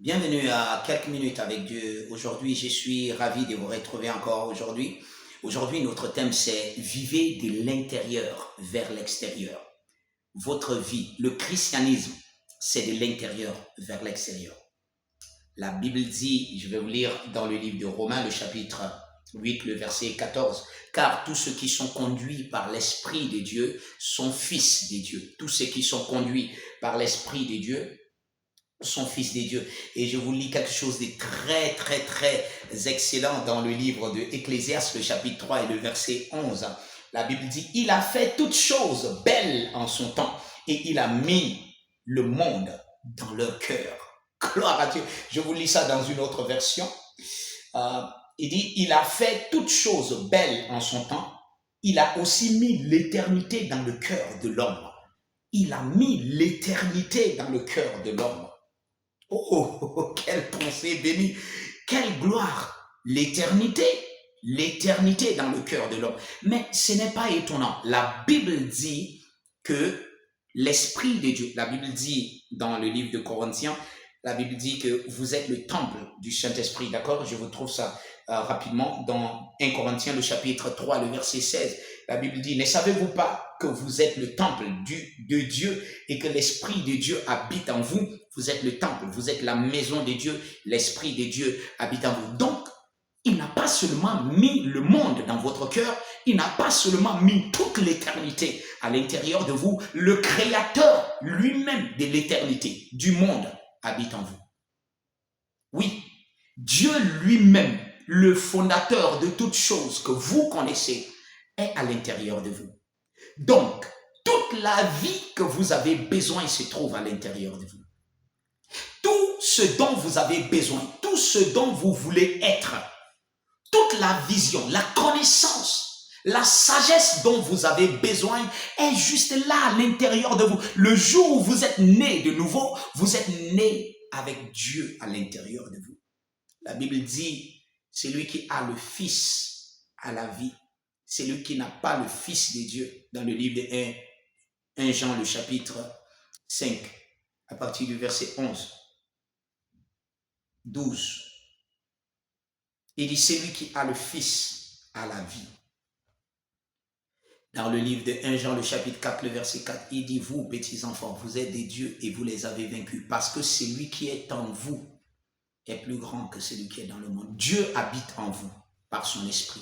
Bienvenue à quelques minutes avec Dieu. Aujourd'hui, je suis ravi de vous retrouver encore aujourd'hui. Aujourd'hui, notre thème c'est vivez de l'intérieur vers l'extérieur. Votre vie, le christianisme, c'est de l'intérieur vers l'extérieur. La Bible dit, je vais vous lire dans le livre de Romains, le chapitre 8, le verset 14, car tous ceux qui sont conduits par l'Esprit de Dieu sont fils de Dieu. Tous ceux qui sont conduits par l'Esprit de Dieu sont fils de Dieu. Et je vous lis quelque chose de très excellent dans le livre de Ecclésiaste, le chapitre 3 et le verset 11. La Bible dit, il a fait toutes choses belles en son temps et il a mis le monde dans leur cœur. Gloire à Dieu. Je vous lis ça dans une autre version. Il dit, il a fait toutes choses belles en son temps. Il a aussi mis l'éternité dans le cœur de l'homme. Il a mis l'éternité dans le cœur de l'homme. Oh, quelle pensée bénie, quelle gloire, l'éternité dans le cœur de l'homme. Mais ce n'est pas étonnant. La Bible dit que l'Esprit de Dieu, la Bible dit dans le livre de Corinthiens, la Bible dit que vous êtes le temple du Saint-Esprit, d'accord? Je vous trouve ça rapidement dans 1 Corinthiens, le chapitre 3, le verset 16. La Bible dit, ne savez-vous pas que vous êtes le temple de Dieu et que l'Esprit de Dieu habite en vous? Vous êtes le temple, vous êtes la maison de Dieu, l'Esprit de Dieu habite en vous. Donc, il n'a pas seulement mis le monde dans votre cœur, il n'a pas seulement mis toute l'éternité à l'intérieur de vous, le Créateur lui-même de l'éternité, du monde, habite en vous. Oui, Dieu lui-même, le fondateur de toutes choses que vous connaissez, est à l'intérieur de vous. Donc, toute la vie que vous avez besoin se trouve à l'intérieur de vous. Tout ce dont vous avez besoin, tout ce dont vous voulez être, toute la vision, la connaissance, la sagesse dont vous avez besoin est juste là à l'intérieur de vous. Le jour où vous êtes né de nouveau, vous êtes né avec Dieu à l'intérieur de vous. La Bible dit, celui qui a le Fils a la vie. Celui qui n'a pas le Fils de Dieu, dans le livre de 1 Jean, le chapitre 5, à partir du verset 11, 12. Il dit, celui qui a le Fils a la vie. Dans le livre de 1 Jean, le chapitre 4, le verset 4, il dit, vous, petits enfants, vous êtes des dieux et vous les avez vaincus, parce que celui qui est en vous est plus grand que celui qui est dans le monde. Dieu habite en vous par son esprit.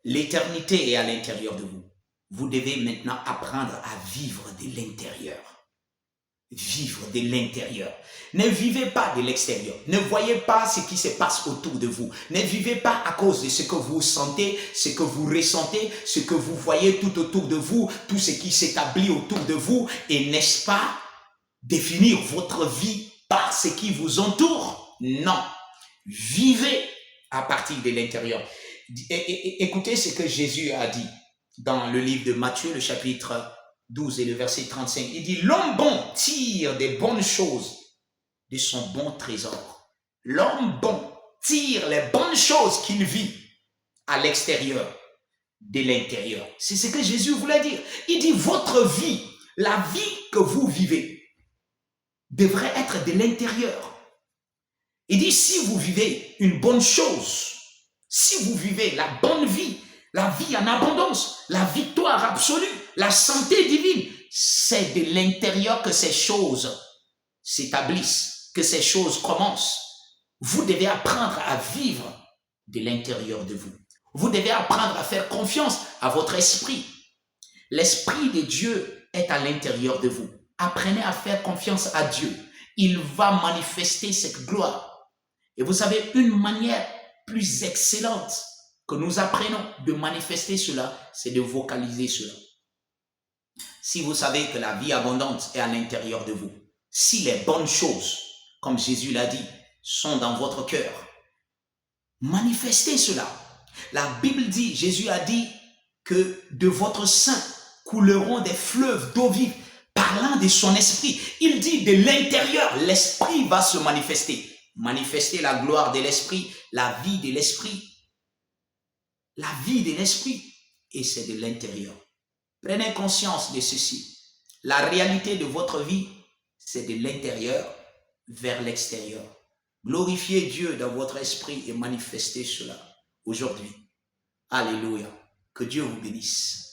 L'éternité est à l'intérieur de vous. Vous devez maintenant apprendre à vivre de l'intérieur. Vivre de l'intérieur. Ne vivez pas de l'extérieur. Ne voyez pas ce qui se passe autour de vous. Ne vivez pas à cause de ce que vous sentez, ce que vous ressentez, ce que vous voyez tout autour de vous, tout ce qui s'établit autour de vous. Et n'est-ce pas définir votre vie par ce qui vous entoure? Non. Vivez à partir de l'intérieur. Écoutez ce que Jésus a dit dans le livre de Matthieu, le chapitre 12 et le verset 35. Il dit, l'homme bon tire des bonnes choses de son bon trésor. L'homme bon tire les bonnes choses qu'il vit à l'extérieur de l'intérieur. C'est ce que Jésus voulait dire. Il dit, votre vie, la vie que vous vivez, devrait être de l'intérieur. Il dit, si vous vivez une bonne chose, si vous vivez la bonne vie, la vie en abondance, la victoire absolue, la santé divine, c'est de l'intérieur que ces choses s'établissent, que ces choses commencent. Vous devez apprendre à vivre de l'intérieur de vous. Vous devez apprendre à faire confiance à votre esprit. L'Esprit de Dieu est à l'intérieur de vous. Apprenez à faire confiance à Dieu. Il va manifester cette gloire. Et vous savez, une manière plus excellente que nous apprenons de manifester cela, c'est de vocaliser cela. Si vous savez que la vie abondante est à l'intérieur de vous, si les bonnes choses, comme Jésus l'a dit, sont dans votre cœur, manifestez cela. La Bible dit, Jésus a dit que de votre sein couleront des fleuves d'eau vive, parlant de son esprit. Il dit de l'intérieur, l'esprit va se manifester. Manifester la gloire de l'esprit, la vie de l'esprit. La vie de l'esprit, et c'est de l'intérieur. Prenez conscience de ceci. La réalité de votre vie, c'est de l'intérieur vers l'extérieur. Glorifiez Dieu dans votre esprit et manifestez cela aujourd'hui. Alléluia. Que Dieu vous bénisse.